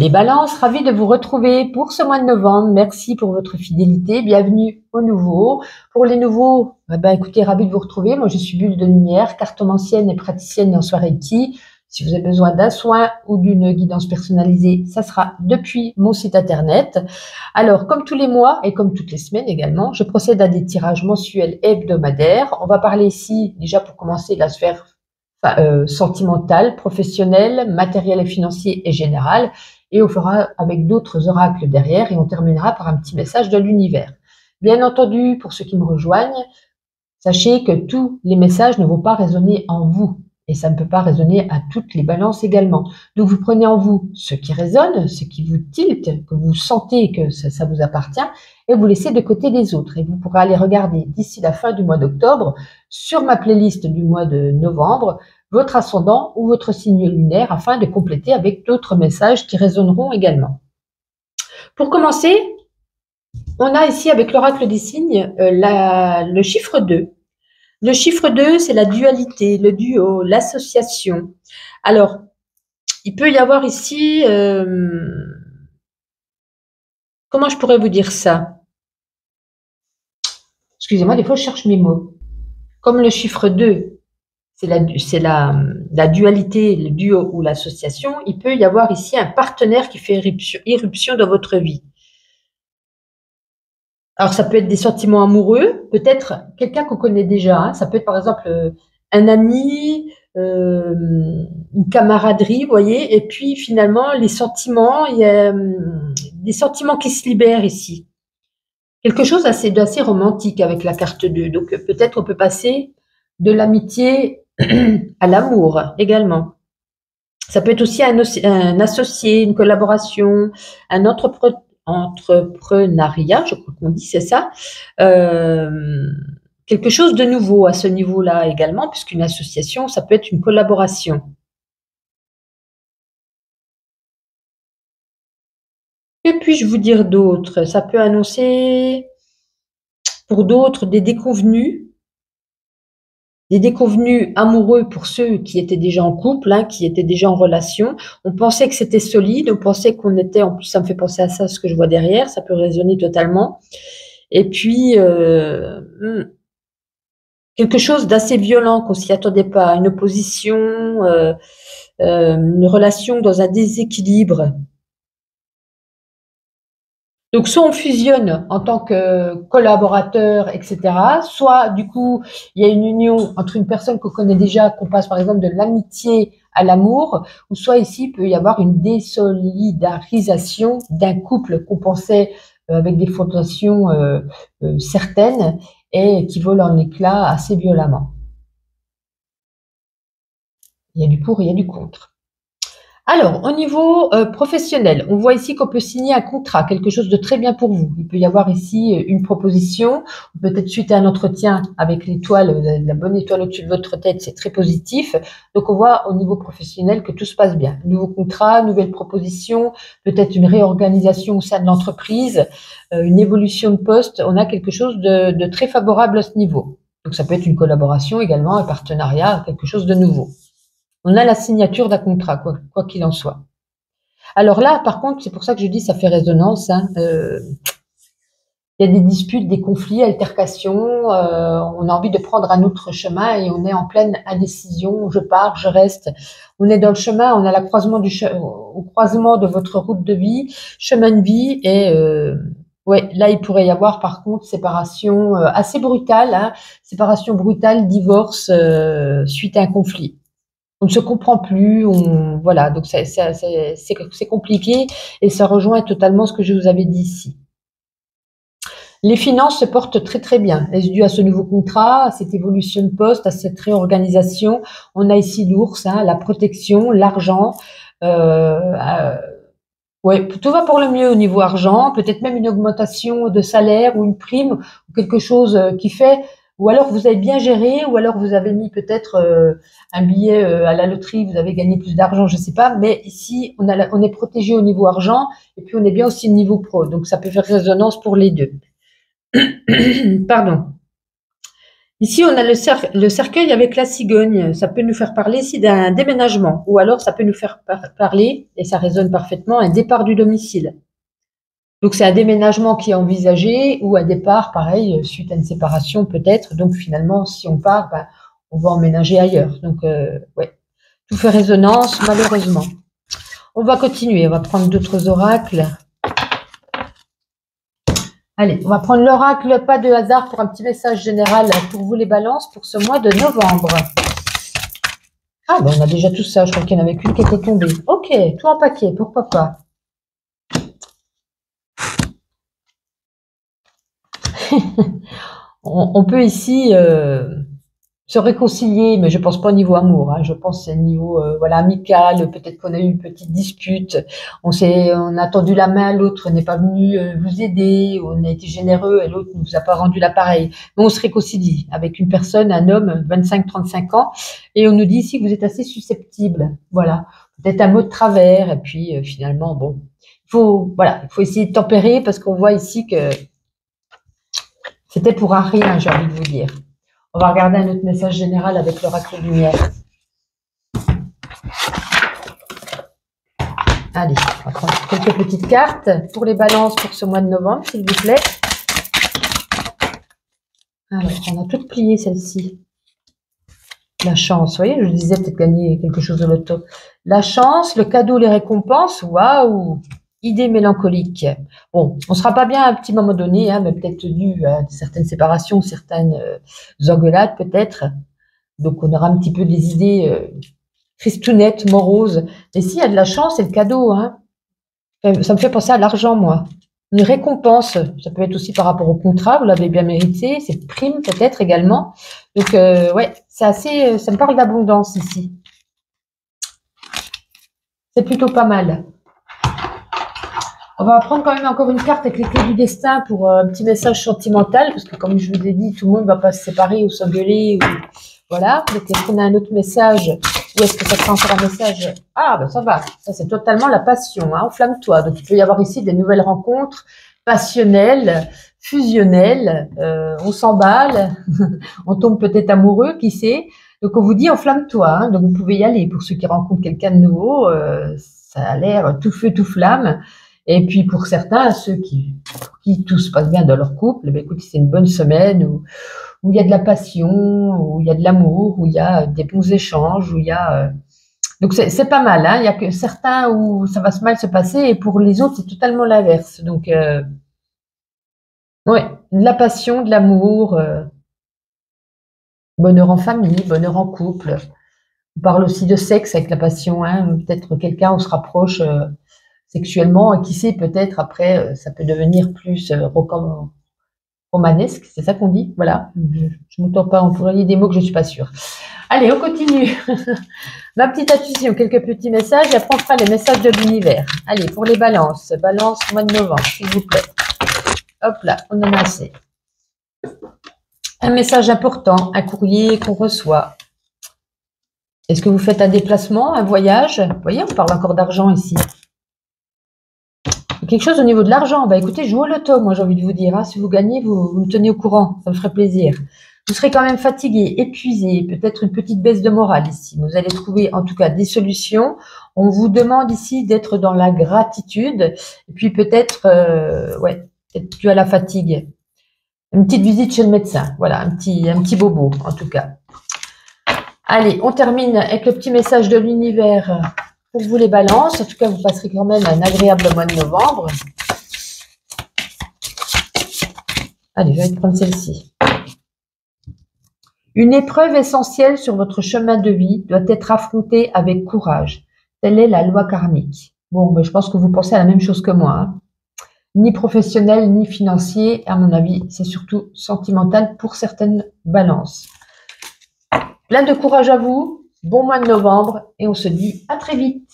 Les balances, ravi de vous retrouver pour ce mois de novembre. Merci pour votre fidélité. Bienvenue aux nouveaux. Pour les nouveaux, écoutez, ravi de vous retrouver. Moi, je suis Bulle de Lumière, cartomancienne et praticienne en soirée Reiki. Si vous avez besoin d'un soin ou d'une guidance personnalisée, ça sera depuis mon site internet. Alors, comme tous les mois et comme toutes les semaines également, je procède à des tirages mensuels et hebdomadaires. On va parler ici, déjà pour commencer, de la sphère sentimentale, professionnelle, matérielle et financier et générale. Et on fera avec d'autres oracles derrière et on terminera par un petit message de l'univers. Bien entendu, pour ceux qui me rejoignent, sachez que tous les messages ne vont pas résonner en vous et ça ne peut pas résonner à toutes les balances également. Donc vous prenez en vous ce qui résonne, ce qui vous tilte, que vous sentez que ça vous appartient et vous laissez de côté les autres. Et vous pourrez aller regarder d'ici la fin du mois d'octobre sur ma playlist du mois de novembre votre ascendant ou votre signe lunaire afin de compléter avec d'autres messages qui résonneront également. Pour commencer, on a ici avec l'oracle des signes le chiffre 2. Le chiffre 2, c'est la dualité, le duo, l'association. Alors, il peut y avoir ici, comment je pourrais vous dire ça? Excusez-moi, des fois je cherche mes mots. Comme le chiffre 2, c'est la dualité, le duo ou l'association, il peut y avoir ici un partenaire qui fait irruption dans votre vie. Alors, ça peut être des sentiments amoureux, peut-être quelqu'un qu'on connaît déjà. Hein. Ça peut être par exemple un ami, une camaraderie, vous voyez. Et puis finalement, les sentiments, il y a des sentiments qui se libèrent ici. Quelque chose d'assez romantique avec la carte 2. Donc peut-être on peut passer de l'amitié à l'amour également. Ça peut être aussi un associé, une collaboration, un entrepreneuriat, je crois qu'on dit, c'est ça. Quelque chose de nouveau à ce niveau-là également, puisqu'une association, ça peut être une collaboration. Que puis-je vous dire d'autre? Ça peut annoncer, pour d'autres, des déconvenus amoureux pour ceux qui étaient déjà en couple, hein, qui étaient déjà en relation. On pensait que c'était solide, on pensait qu'on était, en plus ça me fait penser à ça, ce que je vois derrière, ça peut résonner totalement. Et puis, quelque chose d'assez violent qu'on s'y attendait pas, une opposition, une relation dans un déséquilibre. Donc, soit on fusionne en tant que collaborateur, etc. Soit, du coup, il y a une union entre une personne qu'on connaît déjà, qu'on passe par exemple de l'amitié à l'amour, ou soit ici, il peut y avoir une désolidarisation d'un couple qu'on pensait avec des fondations certaines et qui vole en éclats assez violemment. Il y a du pour et il y a du contre. Alors, au niveau professionnel, on voit ici qu'on peut signer un contrat, quelque chose de très bien pour vous. Il peut y avoir ici une proposition, peut-être suite à un entretien avec l'étoile, la bonne étoile au-dessus de votre tête, c'est très positif. Donc, on voit au niveau professionnel que tout se passe bien. Nouveau contrat, nouvelle proposition, peut-être une réorganisation au sein de l'entreprise, une évolution de poste. On a quelque chose de très favorable à ce niveau. Donc, ça peut être une collaboration également, un partenariat, quelque chose de nouveau. On a la signature d'un contrat, quoi qu'il en soit. Alors là, par contre, c'est pour ça que je dis ça fait résonance. Hein, il y a des disputes, des conflits, altercations. On a envie de prendre un autre chemin et on est en pleine indécision. Je pars, je reste. On est dans le chemin, on a au croisement de votre route de vie, chemin de vie. Et ouais, là, il pourrait y avoir par contre séparation assez brutale. Hein, séparation brutale, divorce suite à un conflit. On ne se comprend plus, voilà, donc c'est compliqué et ça rejoint totalement ce que je vous avais dit ici. Les finances se portent très très bien. Est-ce dû à ce nouveau contrat, à cette évolution de poste, à cette réorganisation? On a ici l'ours, hein, la protection, l'argent. Ouais, tout va pour le mieux au niveau argent, peut-être même une augmentation de salaire ou une prime ou quelque chose qui fait. Ou alors vous avez bien géré, ou alors vous avez mis peut-être un billet à la loterie, vous avez gagné plus d'argent, je sais pas. Mais ici, on est protégé au niveau argent et puis on est bien aussi au niveau pro. Donc ça peut faire résonance pour les deux. Pardon. Ici, on a le cercueil avec la cigogne. Ça peut nous faire parler ici d'un déménagement. Ou alors, ça peut nous faire parler, et ça résonne parfaitement, un départ du domicile. Donc, c'est un déménagement qui est envisagé ou un départ, pareil, suite à une séparation peut-être. Donc, finalement, si on part, ben, on va emménager ailleurs. Donc, ouais, tout fait résonance, malheureusement. On va continuer. On va prendre d'autres oracles. Allez, on va prendre l'oracle, pas de hasard, pour un petit message général pour vous les balances pour ce mois de novembre. Ah, ben on a déjà tout ça. Je crois qu'il y en avait qu'une qui était tombée. Ok, tout en paquet, pourquoi pas. On peut ici se réconcilier, mais je pense pas au niveau amour. Hein. Je pense au niveau voilà amical. Peut-être qu'on a eu une petite dispute. On a tendu la main, l'autre n'est pas venu vous aider. On a été généreux et l'autre ne vous a pas rendu l'appareil. Mais on se réconcilie avec une personne, un homme, 25-35 ans, et on nous dit ici que vous êtes assez susceptible. Voilà, peut-être un mot de travers. Et puis finalement, bon, il faut essayer de tempérer parce qu'on voit ici que c'était pour un rien, j'ai envie de vous dire. On va regarder un autre message général avec l'oracle lumière. Allez, on va prendre quelques petites cartes pour les balances pour ce mois de novembre, s'il vous plaît. Alors, on a toutes plié celle-ci. La chance, vous voyez, je disais peut-être gagner quelque chose de loto. La chance, le cadeau, les récompenses, waouh! Idée mélancolique. Bon, on sera pas bien à un petit moment donné, hein, mais peut-être dû à certaines séparations, certaines engueulades peut-être. Donc on aura un petit peu des idées tristounettes, moroses. Mais s'il y a de la chance, c'est le cadeau. Hein. Ça me fait penser à l'argent, moi. Une récompense, ça peut être aussi par rapport au contrat, vous l'avez bien mérité, c'est prime peut-être également. Donc ouais, c'est assez, ça me parle d'abondance ici. C'est plutôt pas mal. On va prendre quand même encore une carte avec les clés du destin pour un petit message sentimental, parce que comme je vous ai dit, tout le monde ne va pas se séparer ou s'engueuler. Ou... Voilà. Donc, est-ce qu'on a un autre message ou est-ce que ça sera encore un message? Ah, ben ça va. Ça, c'est totalement la passion. Hein. Enflamme-toi. Donc, il peut y avoir ici des nouvelles rencontres passionnelles, fusionnelles. On s'emballe. On tombe peut-être amoureux, qui sait. Donc, on vous dit enflamme-toi. Hein. Donc, vous pouvez y aller. Pour ceux qui rencontrent quelqu'un de nouveau, ça a l'air tout feu, tout flamme. Et puis pour certains, ceux pour qui tout se passe bien dans leur couple, ben écoute, c'est une bonne semaine où il y a de la passion, où il y a de l'amour, où il y a des bons échanges, où il y a donc c'est pas mal. Hein. Il y a que certains où ça va mal se passer et pour les autres c'est totalement l'inverse. Donc ouais, de la passion, de l'amour, bonheur en famille, bonheur en couple. On parle aussi de sexe avec la passion. Hein. Peut-être quelqu'un on se rapproche. Sexuellement, et qui sait, peut-être après, ça peut devenir plus romanesque, c'est ça qu'on dit, voilà. Je ne m'entends pas employer des mots que je ne suis pas sûre. Allez, on continue. Ma petite intuition, quelques petits messages, et après on fera les messages de l'univers. Allez, pour les balances, balance mois de novembre, s'il vous plaît. Hop là, on en a assez. Un message important, un courrier qu'on reçoit. Est-ce que vous faites un déplacement, un voyage? Vous voyez, on parle encore d'argent ici. Quelque chose au niveau de l'argent. Bah écoutez, jouez au loto, moi j'ai envie de vous dire. Hein. Si vous gagnez, vous me tenez au courant. Ça me ferait plaisir. Vous serez quand même fatigué, épuisé, peut-être une petite baisse de morale ici. Vous allez trouver en tout cas des solutions. On vous demande ici d'être dans la gratitude. Et puis peut-être, ouais, peut-être dû à la fatigue. Une petite visite chez le médecin. Voilà, un petit bobo en tout cas. Allez, on termine avec le petit message de l'univers. Pour vous les balances, en tout cas, vous passerez quand même un agréable mois de novembre. Allez, je vais prendre celle-ci. Une épreuve essentielle sur votre chemin de vie doit être affrontée avec courage. Telle est la loi karmique. Bon, ben, je pense que vous pensez à la même chose que moi. Hein. Ni professionnel, ni financier, à mon avis, c'est surtout sentimental pour certaines balances. Plein de courage à vous, bon mois de novembre, et on se dit à très vite.